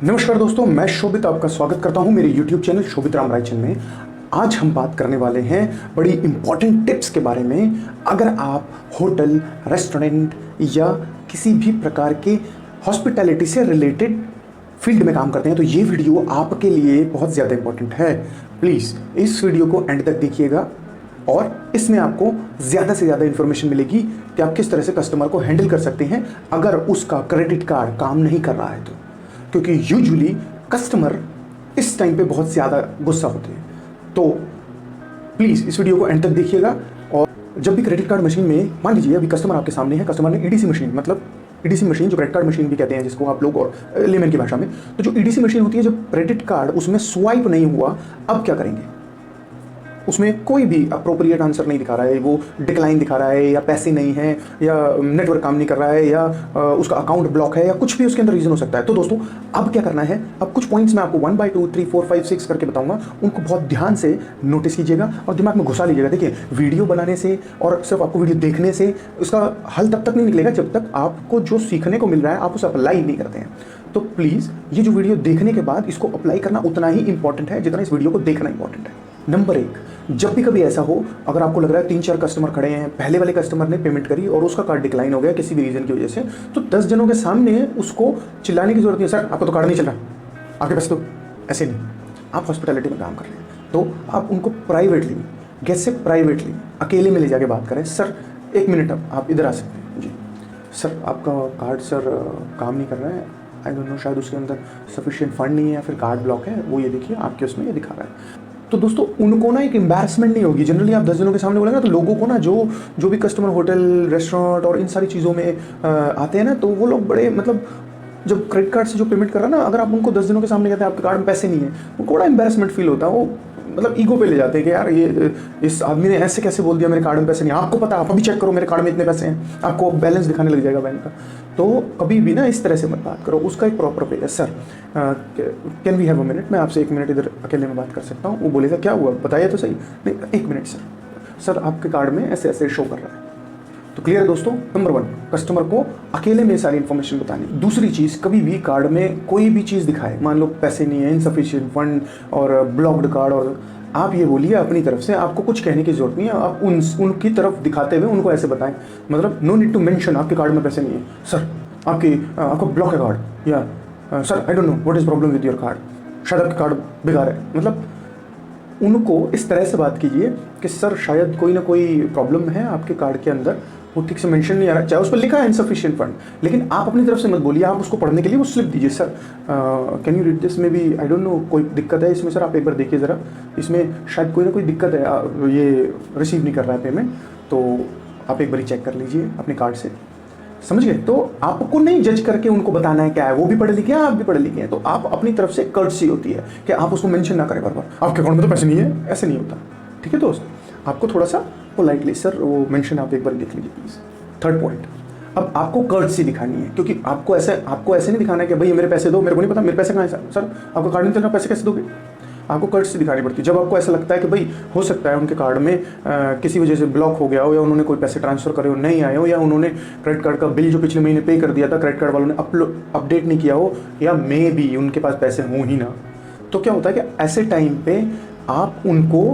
नमस्कार दोस्तों, मैं शोभित आपका स्वागत करता हूं मेरे YouTube चैनल शोभित राम रायचंद में। आज हम बात करने वाले हैं बड़ी इंपॉर्टेंट टिप्स के बारे में। अगर आप होटल, रेस्टोरेंट या किसी भी प्रकार के हॉस्पिटैलिटी से रिलेटेड फील्ड में काम करते हैं तो ये वीडियो आपके लिए बहुत ज़्यादा इंपॉर्टेंट है। प्लीज़ इस वीडियो को एंड तक देखिएगा और इसमें आपको ज़्यादा से ज़्यादा इन्फॉर्मेशन मिलेगी कि आप किस तरह से कस्टमर को हैंडल कर सकते हैं अगर उसका क्रेडिट कार्ड काम नहीं कर रहा है तो। क्योंकि यूजुअली कस्टमर इस टाइम पे बहुत ज़्यादा गुस्सा होते हैं। तो प्लीज़ इस वीडियो को एंड तक देखिएगा। और जब भी क्रेडिट कार्ड मशीन में, मान लीजिए अभी कस्टमर आपके सामने है, कस्टमर ने ईडीसी मशीन, मतलब ईडीसी मशीन जो क्रेडिट कार्ड मशीन भी कहते हैं जिसको आप लोग और लेमन की भाषा में, तो जो ईडीसी मशीन होती है, जब क्रेडिट कार्ड उसमें स्वाइप नहीं हुआ, अब क्या करेंगे? उसमें कोई भी अप्रोप्रिएट आंसर नहीं दिखा रहा है, वो डिक्लाइन दिखा रहा है, या पैसे नहीं है, या नेटवर्क काम नहीं कर रहा है, या उसका अकाउंट ब्लॉक है, या कुछ भी उसके अंदर रीज़न हो सकता है। तो दोस्तों अब क्या करना है, अब कुछ पॉइंट्स मैं आपको 1 by 2 3 4 5 6 करके बताऊंगा, उनको बहुत ध्यान से नोटिस कीजिएगा और दिमाग में घुसा लीजिएगा। देखिए, वीडियो बनाने से और सिर्फ आपको वीडियो देखने से उसका हल तब तक नहीं निकलेगा जब तक आपको जो सीखने को मिल रहा है आप उसे अप्लाई नहीं करते हैं। तो प्लीज़ ये जो वीडियो देखने के बाद इसको अप्लाई करना उतना ही इंपॉर्टेंट है जितना इस वीडियो को देखना इंपॉर्टेंट है। नंबर 1, जब भी कभी ऐसा हो, अगर आपको लग रहा है 3-4 कस्टमर खड़े हैं, पहले वाले कस्टमर ने पेमेंट करी और उसका कार्ड डिक्लाइन हो गया किसी भी रीज़न की वजह से, तो 10 जनों के सामने उसको चिल्लाने की जरूरत नहीं है, सर आपको तो कार्ड नहीं चल रहा, आगे पैसे दो। ऐसे नहीं, आप हॉस्पिटैलिटी में काम कर रहे हैं तो आप उनको प्राइवेटली, गेस्ट से प्राइवेटली अकेले में ले जाके बात करें। सर 1 मिनट, आप इधर आ सकते हैं जी। सर आपका कार्ड सर काम नहीं कर रहा है, आई डोंट नो, शायद उसके अंदर सफिशिएंट फंड नहीं है या फिर कार्ड ब्लॉक है, वो ये देखिए आपके उसमें ये दिखा रहा है। तो दोस्तों उनको ना एक एम्बैरसमेंट नहीं होगी। जनरली आप 10 जनों के सामने बोलेंगे ना तो लोगों को ना, जो भी कस्टमर होटल, रेस्टोरेंट और इन सारी चीज़ों में आते हैं ना, तो वो लोग बड़े, मतलब जब क्रेडिट कार्ड से जो पेमेंट कर रहा है ना, अगर आप उनको 10 दिनों के सामने कहते हैं आपके कार्ड में पैसे नहीं है, उनको बड़ा एम्बैरसमेंट फील होता है। वो मतलब ईगो पे ले जाते हैं कि यार ये इस आदमी ने ऐसे कैसे बोल दिया मेरे कार्ड में पैसे नहीं। आपको पता है, आप अभी चेक करो मेरे कार्ड में इतने पैसे हैं, आपको बैलेंस दिखाने लग जाएगा बैंक का। तो कभी भी ना इस तरह से मत बात करो, उसका एक प्रॉपर वे है। Sir can we have a minute, मैं आपसे 1 मिनट इधर अकेले में बात कर सकता हूँ? वो बोलेगा क्या हुआ बताइए तो सही। नहीं 1 मिनट सर आपके कार्ड में ऐसे ऐसे शो कर रहा है। तो क्लियर है दोस्तों। नंबर 1, कस्टमर को अकेले में सारी इन्फॉर्मेशन बतानी। दूसरी चीज़, कभी भी कार्ड में कोई भी चीज़ दिखाए, मान लो पैसे नहीं है, इनसफिशिएंट फंड और ब्लॉक्ड कार्ड, और आप ये बोलिए अपनी तरफ से, आपको कुछ कहने की जरूरत नहीं है, आप उनकी तरफ दिखाते हुए उनको ऐसे बताएं। मतलब नो नीड टू मेंशन आपके कार्ड में पैसे नहीं है, सर आपको ब्लॉक है कार्ड, या sir I don't know what is problem with your card, शायद आपका कार्ड बेकार है। मतलब उनको इस तरह से बात कीजिए कि सर शायद कोई ना कोई प्रॉब्लम है आपके कार्ड के अंदर, वो ठीक से मेंशन नहीं आ रहा, चाहे उस पर लिखा है इनसफिशिएंट फंड, लेकिन आप अपनी तरफ से मत बोलिए, आप उसको पढ़ने के लिए वो स्लिप दीजिए। Sir can you read this, maybe I don't know कोई दिक्कत है इसमें सर, आप एक बार देखिए ज़रा, इसमें शायद कोई ना कोई दिक्कत है, ये रिसीव नहीं कर रहा है पेमेंट, तो आप एक बार चेक कर लीजिए अपने कार्ड से। समझ गए? तो आपको नहीं जज करके उनको बताना है क्या है, वो भी पढ़े लिखे हैं, आप भी पढ़े लिखे हैं, तो आप अपनी तरफ से कर्टसी होती है कि आप उसको मेंशन ना करें बार बार, आपके अकाउंट में तो पैसे नहीं है, ऐसे नहीं होता। ठीक है दोस्त, आपको थोड़ा सा पोलाइटली सर वो मेंशन आप एक बार देख लीजिए प्लीज़। थर्ड पॉइंट, अब आपको कर्टसी दिखानी है, क्योंकि आपको ऐसे नहीं दिखाना है कि भाई मेरे पैसे दो, मेरे को नहीं पता मेरे पैसे कहाँ हैं सर आपका कार्ड नहीं चल रहा, पैसे कैसे दोगे? आपको कर्टसी दिखानी पड़ती है। जब आपको ऐसा लगता है कि भाई हो सकता है उनके कार्ड में किसी वजह से ब्लॉक हो गया हो, या उन्होंने कोई पैसे ट्रांसफ़र करे हो नहीं आए हो, या उन्होंने क्रेडिट कार्ड का बिल जो पिछले महीने पे कर दिया था क्रेडिट कार्ड वालों ने अपडेट नहीं किया हो, या मे बी उनके पास पैसे हों ही ना, तो क्या होता है कि ऐसे टाइम पे आप उनको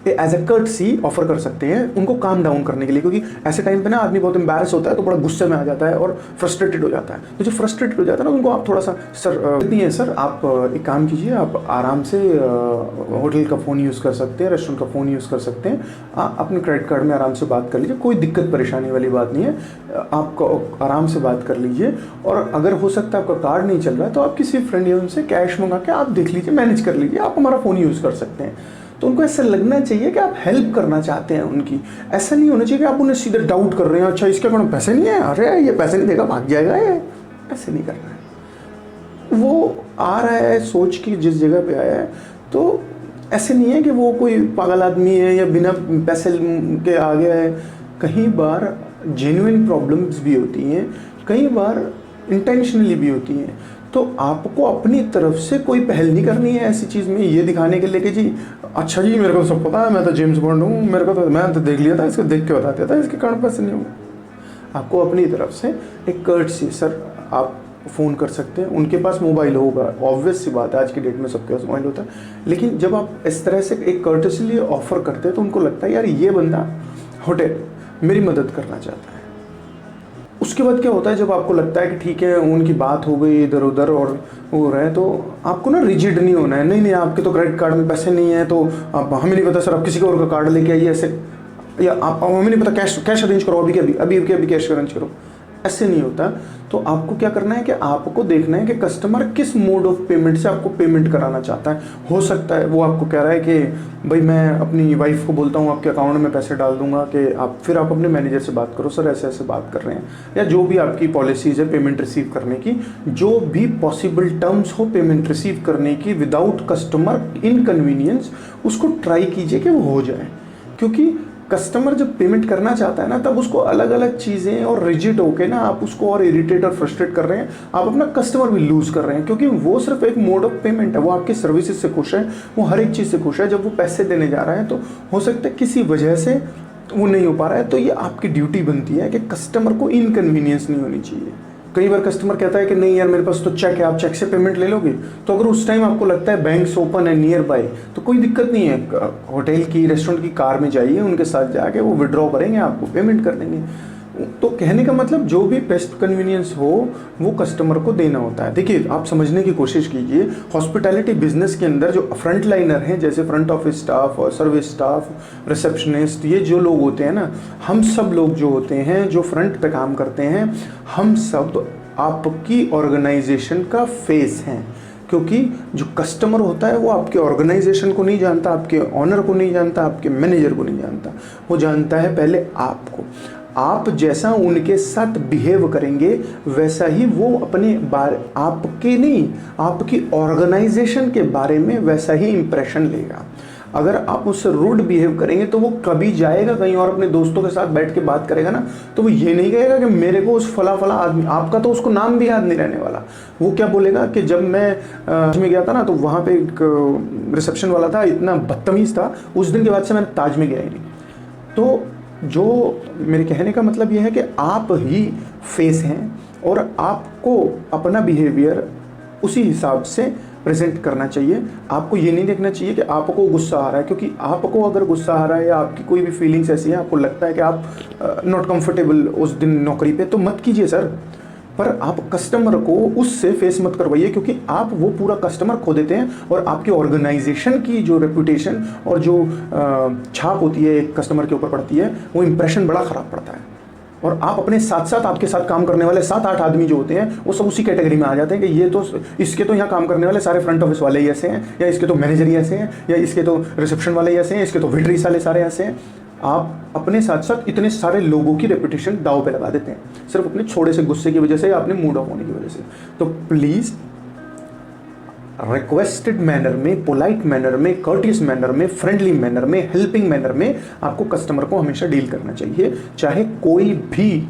एज ए कर्टसी ऑफर कर सकते हैं, उनको काम डाउन करने के लिए। क्योंकि ऐसे टाइम पे ना आदमी बहुत एम्बैरस होता है, तो बड़ा गुस्से में आ जाता है और फ्रस्ट्रेटेड हो जाता है। तो जो फ्रस्ट्रेटेड हो जाता है ना, उनको आप थोड़ा सा, सर इतनी है सर, आप एक काम कीजिए, आप आराम से होटल का फ़ोन यूज़ कर सकते हैं, रेस्टोरेंट का फ़ोन यूज़ कर सकते हैं, आप अपने क्रेडिट कार्ड में आराम से बात कर लीजिए, कोई दिक्कत परेशानी वाली बात नहीं है, आप आराम से बात कर लीजिए। और अगर हो सकता है आपका कार्ड नहीं चल रहा है तो आप किसी फ्रेंड या उनसे कैश मंगा के आप देख लीजिए, मैनेज कर लीजिए, आप हमारा फ़ोन यूज़ कर सकते हैं। तो उनको ऐसा लगना चाहिए कि आप हेल्प करना चाहते हैं उनकी। ऐसा नहीं होना चाहिए कि आप उन्हें सीधे डाउट कर रहे हैं, अच्छा इसके अकाउंट में पैसे नहीं है, अरे ये पैसे नहीं देगा भाग जाएगा, ये ऐसे नहीं करना है। वो आ रहा है सोच की जिस जगह पे आया है, तो ऐसे नहीं है कि वो कोई पागल आदमी है या बिना पैसे के आ गया है। कई बार जेन्युइन प्रॉब्लम्स भी होती हैं, कई बार इंटेंशनली भी होती हैं। तो आपको अपनी तरफ से कोई पहल नहीं करनी है ऐसी चीज़ में, ये दिखाने के लिए कि जी अच्छा जी मेरे को तो सब पता है, मैं तो जेम्स बॉन्ड हूँ, मैं तो देख लिया था, इसको देख के बता दिया था, इसके कारण पैसे नहीं होंगे। आपको अपनी तरफ से एक कर्टसी, सर आप फ़ोन कर सकते हैं, उनके पास मोबाइल होगा, ऑब्वियस सी बात है, आज की डेट में सबके पास मोबाइल होता है। लेकिन जब आप इस तरह से एक कर्टसली ऑफ़र करते हैं तो उनको लगता है यार ये बंदा होटल मेरी मदद करना चाहता है। उसके बाद क्या होता है, जब आपको लगता है कि ठीक है उनकी बात हो गई इधर उधर और हो रहा है, तो आपको ना रिजिड नहीं होना है। नहीं आपके तो क्रेडिट कार्ड में पैसे नहीं है तो आप हमें नहीं पता सर, आप किसी और का कार्ड लेके आइए ऐसे, या आप हमें नहीं पता कैश अरेंज करो, अभी कैश अरेंज करो, ऐसे नहीं होता। तो आपको क्या करना है कि आपको देखना है कि कस्टमर किस मोड ऑफ पेमेंट से आपको पेमेंट कराना चाहता है। हो सकता है वो आपको कह रहा है कि भाई मैं अपनी वाइफ को बोलता हूँ आपके अकाउंट में पैसे डाल दूंगा, कि आप अपने मैनेजर से बात करो, सर ऐसे ऐसे बात कर रहे हैं, या जो भी आपकी पॉलिसीज़ है पेमेंट रिसीव करने की, जो भी पॉसिबल टर्म्स हो पेमेंट रिसीव करने की विदाउट कस्टमर इनकन्वीनियंस, उसको ट्राई कीजिए कि वो हो जाए। क्योंकि कस्टमर जब पेमेंट करना चाहता है ना, तब उसको अलग अलग चीज़ें और रिजिड होके ना आप उसको और इरिटेट और फ्रस्ट्रेट कर रहे हैं, आप अपना कस्टमर भी लूज़ कर रहे हैं। क्योंकि वो सिर्फ एक मोड ऑफ पेमेंट है, वो आपकी सर्विसेज से खुश है, वो हर एक चीज़ से खुश है। जब वो पैसे देने जा रहा है तो हो सकता है किसी वजह से वो नहीं हो पा रहा है, तो ये आपकी ड्यूटी बनती है कि कस्टमर को इनकन्वीनियंस नहीं होनी चाहिए। कई बार कस्टमर कहता है कि नहीं यार मेरे पास तो चेक है, आप चेक से पेमेंट ले लोगे, तो अगर उस टाइम आपको लगता है बैंक्स ओपन है नियर बाय, तो कोई दिक्कत नहीं है, होटल की रेस्टोरेंट की कार में जाइए, उनके साथ जाके वो विड्रॉ करेंगे, आपको पेमेंट कर देंगे। तो कहने का मतलब जो भी बेस्ट कन्वीनियंस हो वो कस्टमर को देना होता है। देखिए आप समझने की कोशिश कीजिए, हॉस्पिटैलिटी बिजनेस के अंदर जो फ्रंट लाइनर हैं, जैसे फ्रंट ऑफिस स्टाफ और सर्विस स्टाफ, रिसेप्शनिस्ट, ये जो लोग होते हैं ना, हम सब लोग जो होते हैं जो फ्रंट पे काम करते हैं, हम सब आपकी ऑर्गेनाइजेशन का फेस हैं। क्योंकि जो कस्टमर होता है वो आपके ऑर्गेनाइजेशन को नहीं जानता, आपके ऑनर को नहीं जानता, आपके मैनेजर को नहीं जानता, वो जानता है पहले आपको। आप जैसा उनके साथ बिहेव करेंगे वैसा ही वो अपने बारे, आपके नहीं, आपकी ऑर्गेनाइजेशन के बारे में वैसा ही इंप्रेशन लेगा। अगर आप उससे रूड बिहेव करेंगे तो वो कभी जाएगा कहीं और अपने दोस्तों के साथ बैठ के बात करेगा ना, तो वो ये नहीं कहेगा कि मेरे को उस फला आदमी, आपका तो उसको नाम भी याद नहीं रहने वाला। वो क्या बोलेगा कि जब मैं ताज में गया था ना, तो वहाँ पे एक रिसेप्शन वाला था, इतना बदतमीज़ था, उस दिन के बाद से मैंने ताज में गया ही नहीं। तो जो मेरे कहने का मतलब ये है कि आप ही फेस हैं और आपको अपना बिहेवियर उसी हिसाब से प्रेजेंट करना चाहिए। आपको ये नहीं देखना चाहिए कि आपको गुस्सा आ रहा है, क्योंकि आपको अगर गुस्सा आ रहा है या आपकी कोई भी फीलिंग्स ऐसी है, आपको लगता है कि आप नॉट कंफर्टेबल उस दिन नौकरी पे, तो मत कीजिए सर। पर आप कस्टमर को उससे फेस मत करवाइए, क्योंकि आप वो पूरा कस्टमर खो देते हैं और आपकी ऑर्गेनाइजेशन की जो रेपुटेशन और जो छाप होती है एक कस्टमर के ऊपर पड़ती है, वो इंप्रेशन बड़ा ख़राब पड़ता है। और आप अपने साथ साथ आपके साथ काम करने वाले 7-8 आदमी जो होते हैं वो सब उसी कैटेगरी में आ जाते हैं कि ये तो इसके तो यहाँ काम करने वाले सारे फ्रंट ऑफिस वाले ही ऐसे हैं, या इसके तो मैनेजर ही ऐसे हैं, या इसके तो रिसेप्शन वाले ही ऐसे हैं, इसके तो वेटरीज वाले सारे ऐसे हैं। आप अपने साथ साथ इतने सारे लोगों की रेपुटेशन दाव पे लगा देते हैं सिर्फ अपने छोटे से गुस्से की वजह से या अपने मूड ऑफ होने की वजह से। तो प्लीज़ रिक्वेस्टेड मैनर में, पोलाइट मैनर में, कर्टियस मैनर में, फ्रेंडली मैनर में, हेल्पिंग मैनर में आपको कस्टमर को हमेशा डील करना चाहिए। चाहे कोई भी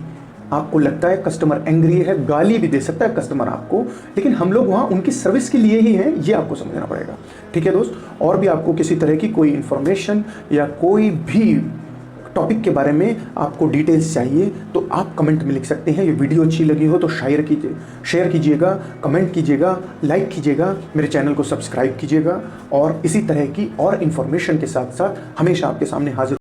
आपको लगता है कस्टमर एंग्री है, गाली भी दे सकता है कस्टमर आपको, लेकिन हम लोग वहाँ उनकी सर्विस के लिए ही हैं, ये आपको समझना पड़ेगा। ठीक है दोस्त, और भी आपको किसी तरह की कोई इन्फॉर्मेशन या कोई भी टॉपिक के बारे में आपको डिटेल्स चाहिए तो आप कमेंट में लिख सकते हैं। ये वीडियो अच्छी लगी हो तो शेयर कीजिएगा, कमेंट कीजिएगा, लाइक कीजिएगा, मेरे चैनल को सब्सक्राइब कीजिएगा, और इसी तरह की और इन्फॉर्मेशन के साथ साथ हमेशा आपके सामने हाजिर